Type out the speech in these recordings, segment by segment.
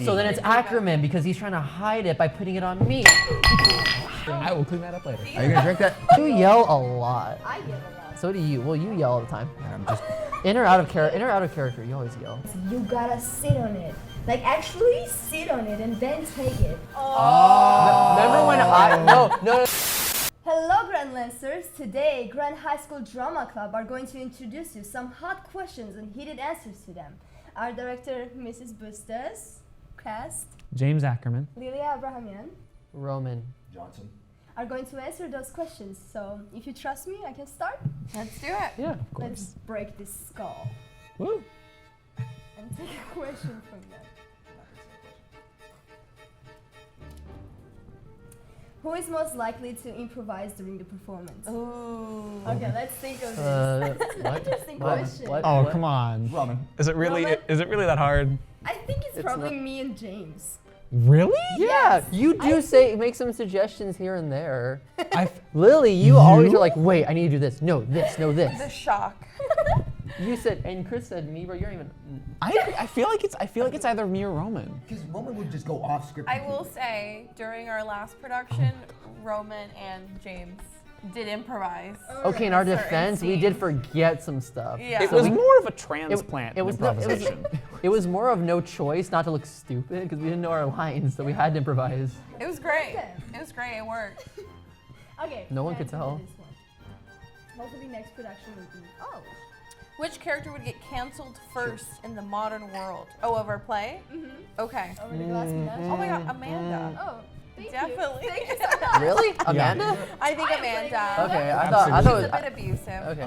So then it's Ackerman because he's trying to hide it by putting it on me. I will clean that up later. Are you gonna drink that? You yell a lot. I yell a lot. So do you. Well, you yell all the time. I'm just. In or out of character, you always yell. You gotta sit on it. Like actually sit on it and then take it. Remember when no. Hello, Grand Lancers. Today, Grand High School Drama Club are going to introduce you some hot questions and heated answers to them. Our director, Mrs. Bustos, cast, James Ackerman. Lilia Abrahamyan, Roman. Johnson. are going to answer those questions. So, if you trust me, I can start. Let's do it. Yeah, of course. Let's break this skull Woo. and take a question from them. Who is most likely to improvise during the performance? Ooh. Okay, let's think of this. That's an interesting question. Oh, come on. Ramen. Is it really Roman? that hard? I think it's It's probably not- me and James. Really? Yeah, Yes. you do make some suggestions here and there. I Lily, you always are like, wait, I need to do this. No, this, no, The this. shock. You said, and Chris said me, but you're not even. I feel like it's either me or Roman. Because Roman would just go off script. I will say, during our last production, Roman and James did improvise. Okay, in our Certain defense, we scenes. did forget some stuff. Yeah. It So was we- more of a transplant it than was no- it was- improvisation. It was more of no choice not to look stupid because we didn't know our lines, so we had to improvise. It was great. Okay. It was great. It worked. Okay. No one let's could do tell. this one. Hopefully next production will be. Oh. Which character would get canceled first in the modern world? Oh, of our play? Mhm. Okay. Over the Glass Menagerie. Oh my God, Amanda. Oh, thank Definitely. you. Thank you so much. Really? Amanda? I think Amanda. Okay, I She's thought a it was. bit abusive. Okay.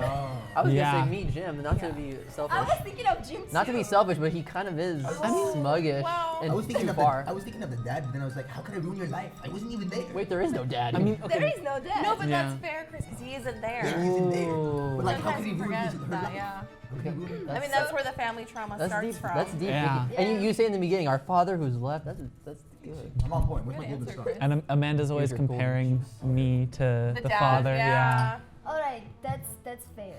I was Yeah. gonna say meet Jim, not to be I selfish. was thinking of Jim Not to be too. selfish, but he kind of is smuggish wow. and I was thinking too of far. I was thinking of the dad, but then I was like, how could I ruin your life? I wasn't even there. Wait, there is no dad. I mean, There okay. is no dad. No, but Yeah. that's fair, Chris, because he isn't Yeah, there. he isn't there. Ooh. But like, how Sometimes could he you ruin forget her that, life? yeah. How could he ruin her I mean, that's where the family trauma That's starts deep. from. That's deep. Yeah. Vicky. And you say in the beginning, our father who's left. That's good. I'm on point. Where's Good my golden answer, star? Chris. And Amanda's always your golden comparing shoes. me to the dad, father. yeah. All right, that's fair.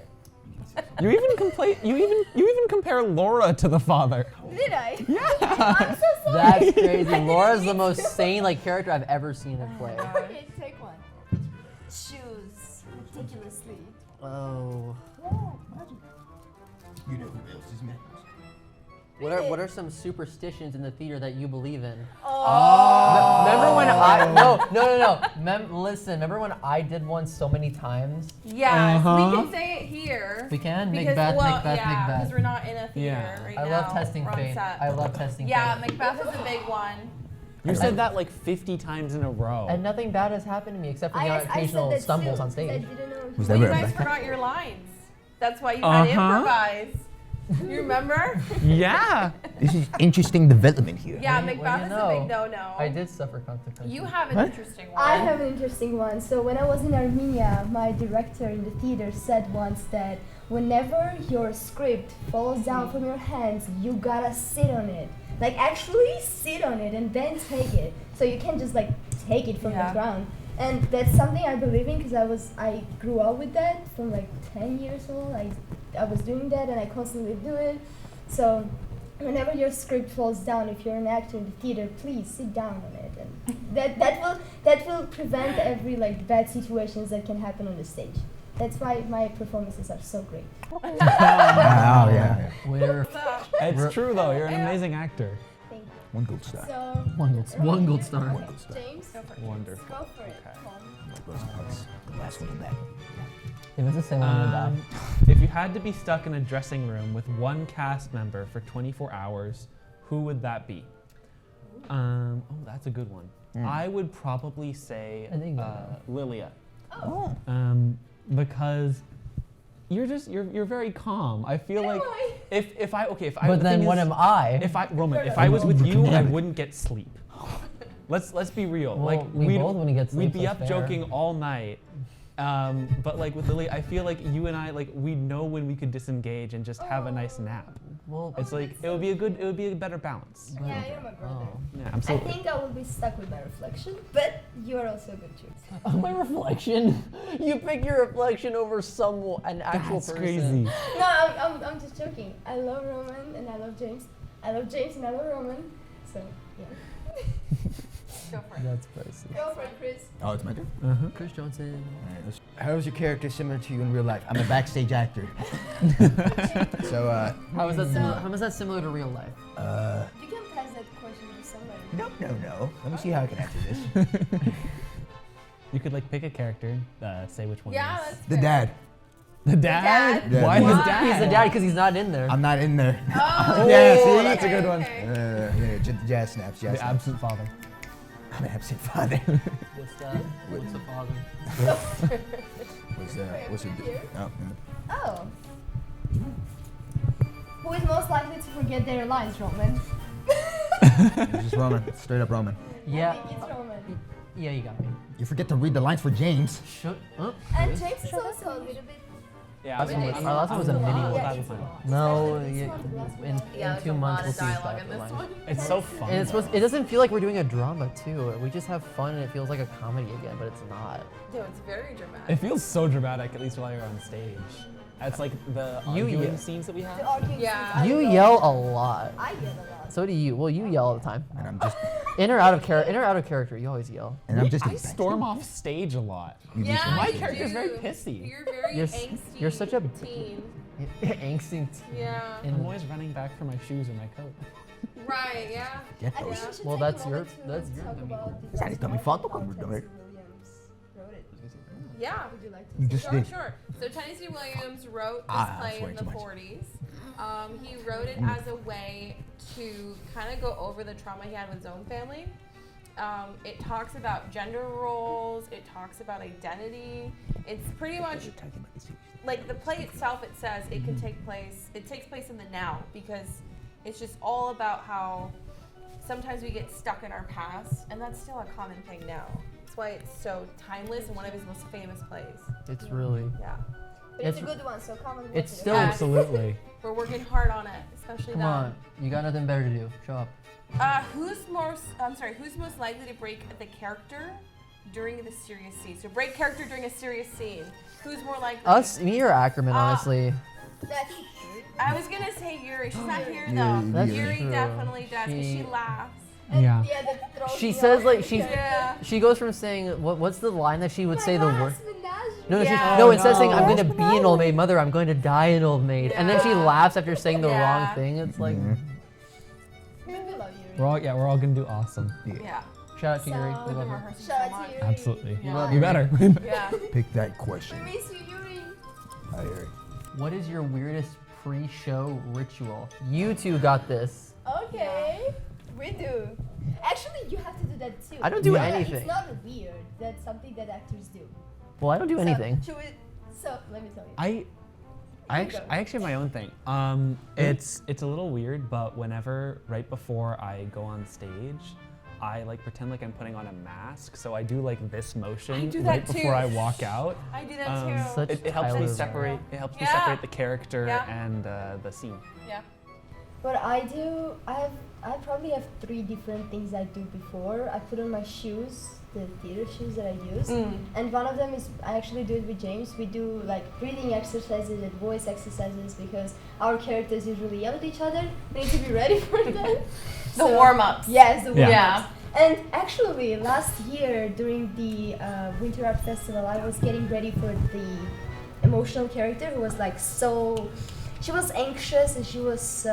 You even compare Laura to the father. Did I? Yeah. I'm so sorry. That's crazy. Laura's the most sane character I've ever seen in play. Okay, take one. Shoes ridiculously. Oh. Whoa. You know who else is mad? What are some superstitions in the theater that you believe in? Oh. Remember when I listen. Remember when I did one so many times? Yeah, Uh-huh. we can say it here. We can? Because, Macbeth, well, Macbeth, yeah, Macbeth. because we're not in a theater Yeah. right I now. love testing We're on fate. set. I love testing Yeah, fate. Macbeth is a big one. You said that like 50 times in a row. And nothing bad has happened to me except for the I said occasional that stumbles too, on 'cause I stage. didn't know. Was Well, that you right? guys forgot your lines. That's why you had to Uh-huh. improvise. You remember? Yeah. This is interesting development here. Yeah, Well, Macbeth you is know, a big no-no. I did suffer consequences. You have an interesting one. I have an interesting one. So when I was in Armenia, my director in the theater said once that whenever your script falls down from your hands, you gotta sit on it. Like actually sit on it and then take it. So you can't just like take it from Yeah. the ground. And that's something I believe in because I grew up with that from like 10 years old. I was doing that and I constantly do it. So whenever your script falls down, if you're an actor in the theater, please sit down on it. And that will prevent every like bad situations that can happen on the stage. That's why my performances are so great. Wow, yeah. We're It's true though. You're an amazing actor. Thank you. One gold star. So one gold star. One gold star. James, Wonderful. go for it. Okay. Come on. The last one in that. If it's the same one, Um, if you had to be stuck in a dressing room with one cast member for 24 hours, who would that be? Oh, that's a good one. I would probably say I think, Lilia. Oh. Because you're very calm. I feel like if I But the then thing what is, am I? if I was with you, I wouldn't get sleep. Let's be real. Well, like we both wouldn't get sleep, We'd be so up fair. joking all night. But like with Lily, I feel like you and I we know when we could disengage and just have a nice nap. Well, It's like it would be a better balance. Yeah, you're my brother. oh. Yeah, I absolutely. think I will be stuck with my reflection, but you are also a good choice. Oh, my reflection. You pick your reflection over an actual That's person. crazy. No, I'm just joking. I love Roman and I love James. I love James and I love Roman. So That's pricey. Go for it, Chris. Oh, it's my turn? Uh-huh. Chris Johnson. How is your character similar to you in real life? I'm a backstage actor. So, How is that similar? How is that similar to real life? You can pass that question to somebody. no. Let me see how I can answer this. You could like pick a character, say which one. Yeah, it is. that's The fair. dad. The dad? dad? Yeah, Why the his dad. dad? He's the dad because he's not in there. I'm not in there. Oh, Yeah, see? okay, That's a good one. okay. Jazz snaps, jazz The snaps. absent father. I'm an absent father. What's that? What's the father? What's it do? Here? Oh, Oh. Who is most likely to forget their lines, Roman? it's just Roman. Straight up Roman. Yeah. I think it's Roman. Yeah, you got me. You forget to read the lines for James. Shut up. And James is also a little bit. Yeah, Last one was- our last one was a mini one. Yeah, it's a lot. No, Especially this yeah, one, the last one. in 2 months we'll see his dialogue in back this line. one. It's so fun. And it's supposed, it doesn't feel like we're doing a drama too. We just have fun and it feels like a comedy again, but it's not. No, it's very dramatic. It feels so dramatic, at least while you're on stage. That's like the You arguing ye- scenes that we have. The arguing Yeah. scenes, I You love yell them. a lot. I yell a lot. So do you. Well, you yell all the time. And I'm just In or out of character, you always yell. and I'm just I storm off stage a lot. You do Yeah, some- My you character's do. very pissy. You're very You're s- angsty. you're such a- teen. Angsty. Yeah. I'm always running back for my shoes or my coat. Right. Yeah. Get I think those. we should Well, take that's a your- moment to that's your talk dummy. about the Sorry, last dummy part fault, how don't come, Tennessee dummy. Williams wrote it. Yeah. Would you like to You say just Sure, did. sure. So Tennessee Williams wrote this Ah, play that's way in too the much. 40s. He wrote it as a way to kind of go over the trauma he had with his own family. It talks about gender roles. It talks about identity. It's pretty much like the play itself. It says it can take place. It takes place in the now because it's just all about how sometimes we get stuck in our past, and that's still a common thing now. That's why it's so timeless and one of his most famous plays. It's really. Yeah. But it's a It's- good one, so come and watch it's it. still- Yeah. Absolutely. We're working hard on it, especially Come that. on, you got nothing better to do. Show up. Who's most likely to break the character during the serious scene? So break character during a serious scene. Who's more likely? Us, me or Ackerman, Ah. honestly. That's true. I was gonna say Yuri. She's not here Yuri, though. That's Yuri true. definitely does because she She- laughs. And Yeah. that throws She me says off. like she's. Yeah. She goes from saying what's the line that she would say the word. Glass Menagerie. No, Yeah. no, instead of saying I'm no. going to be an old maid, mother, I'm going to die an old maid, and then she Yeah. laughs after saying the Yeah. wrong thing. It's like, Mhm. We love Yuri. We're all gonna do awesome. Yeah. shout out to Yuri. So- We love We've been her. rehearsing Shout so out much. to Yuri. Absolutely. Yeah. You better. Yeah. Pick that question. We miss you, Yuri. Hi, Eric. What is your weirdest pre-show ritual? You two got this. Okay. We do. Actually, you have to do that too. I don't do Yeah, anything. It's not weird. That's something that actors do. Well, I don't do anything. So, let me tell you. I actually have my own thing. It's a little weird, but whenever right before I go on stage, I like pretend like I'm putting on a mask. So I do like this motion I do that right before too. I walk out. I do that too. Such It helps me Tyler separate. It helps me Yeah. separate the character Yeah. and the scene. Yeah. What I do, I probably have 3 different things I do before. I put on my shoes, the theater shoes that I use, and one of them is I actually do it with James. We do like breathing exercises and voice exercises because our characters usually yell at each other. We need to be ready for that. The warm-ups. Yes, the warm-ups. Yeah. And actually, last year during the Winter Art Festival, I was getting ready for the emotional character who was like so. She was anxious and she was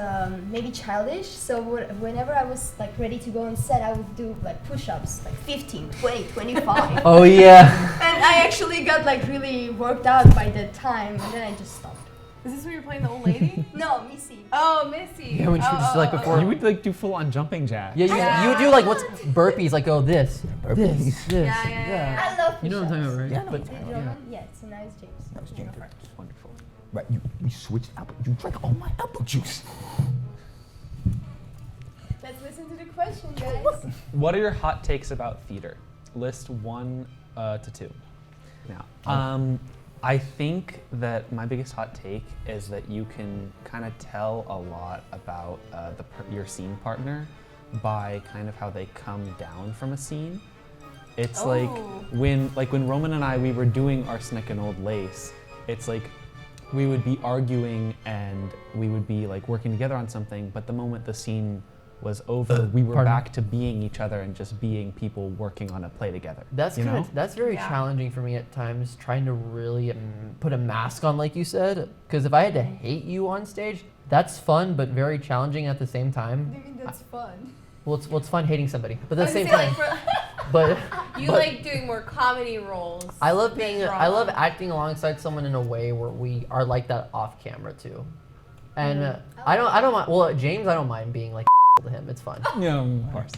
maybe childish. So whenever I was like ready to go on set, I would do like push-ups, like 15, 20, 25. Oh yeah. And I actually got like really worked out by that time, and then I just stopped. Is this where you're playing the old lady? No, Missy. Oh, Missy. Yeah, when she was just, like, before- You would like do full on jumping jacks. Yeah, Yeah. you would do like what's burpees, like go this, Burpees. this. Yeah. I love push-ups. You know what I'm talking about, right? Yeah, I know But what you're Did talking Roman? yeah. Yeah, so now it's James. That was James. Wonderful. Right, we switched apple. You drank all my apple juice. Let's listen to the question, guys. What are your hot takes about theater? List 1 to 2. Now, I think that my biggest hot take is that you can kind of tell a lot about your scene partner by kind of how they come down from a scene. It's like Oh. when Roman and I we were doing Arsenic and Old Lace. It's like we would be arguing and we would be like working together on something, but the moment the scene was over. We were Pardon? back to being each other and just being people working on a play together. That's you know? that's very Yeah. challenging for me at times, trying to really put a mask on, like you said. Because if I had to hate you on stage, that's fun, but very challenging at the same time. I mean, that's fun. Well, it's fun hating somebody, but at the I was same gonna time, say, but you but like doing more comedy roles. I love than being, I drama. love acting alongside someone in a way where we are like that off camera too. And I don't mind. Well, James, I don't mind being like to him. It's fun. Yeah, of course.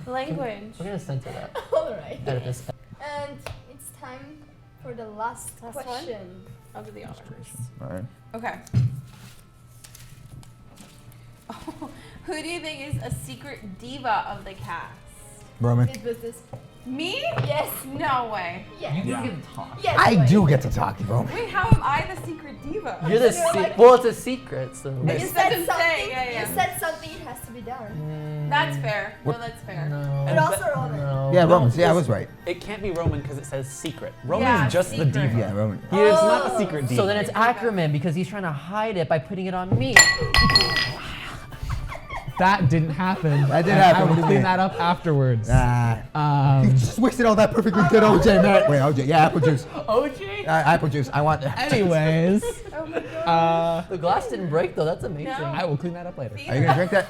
Language. We're gonna censor that. All right. Edit this. And it's time for the last Last one? question. I'll do the honors. All right. Okay. Who do you think is a secret diva of the cast? Roman. It was this. Me? Yes. No way. Yes. You get to talk. Yes. I right. do get to talk, Roman. Wait, how am I the secret diva? You're the You're like- well, it's a secret. So I You just- said That's what I'm something. saying, yeah, yeah. You said something. It has to be done. That's fair. No, that's fair. No. But also Roman. No. Yeah, Roman. Yeah, I was right. It can't be Roman because it says secret. Roman's Yeah, just the secret. diva. Yeah, Roman. He is not Oh. a secret diva. So then it's Ackerman because he's trying to hide it by putting it on me. That didn't happen. That didn't And happen. I What will do you clean mean? that up afterwards. You just wasted all that perfectly good OJ, man. Wait, OJ. Yeah, apple juice. OJ? Apple juice. I want that. Anyways, Oh my god. The glass didn't break though. That's amazing. No. I will clean that up later. Are you gonna drink that?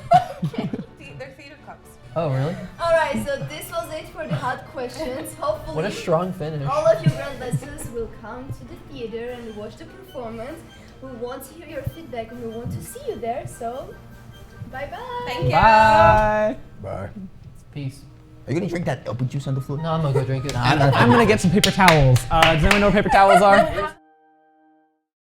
They're theater cups. Oh really? All right. So this was it for the hot questions. Hopefully. What a strong finish. All of you grand listeners will come to the theater and watch the performance. We want to hear your feedback and we want to see you there. So, bye bye. Thank you. Bye. Bye. Peace. Are you gonna drink that apple juice on the floor? No, I'm gonna go drink it. I'm gonna get some paper towels. Does anyone know where paper towels are?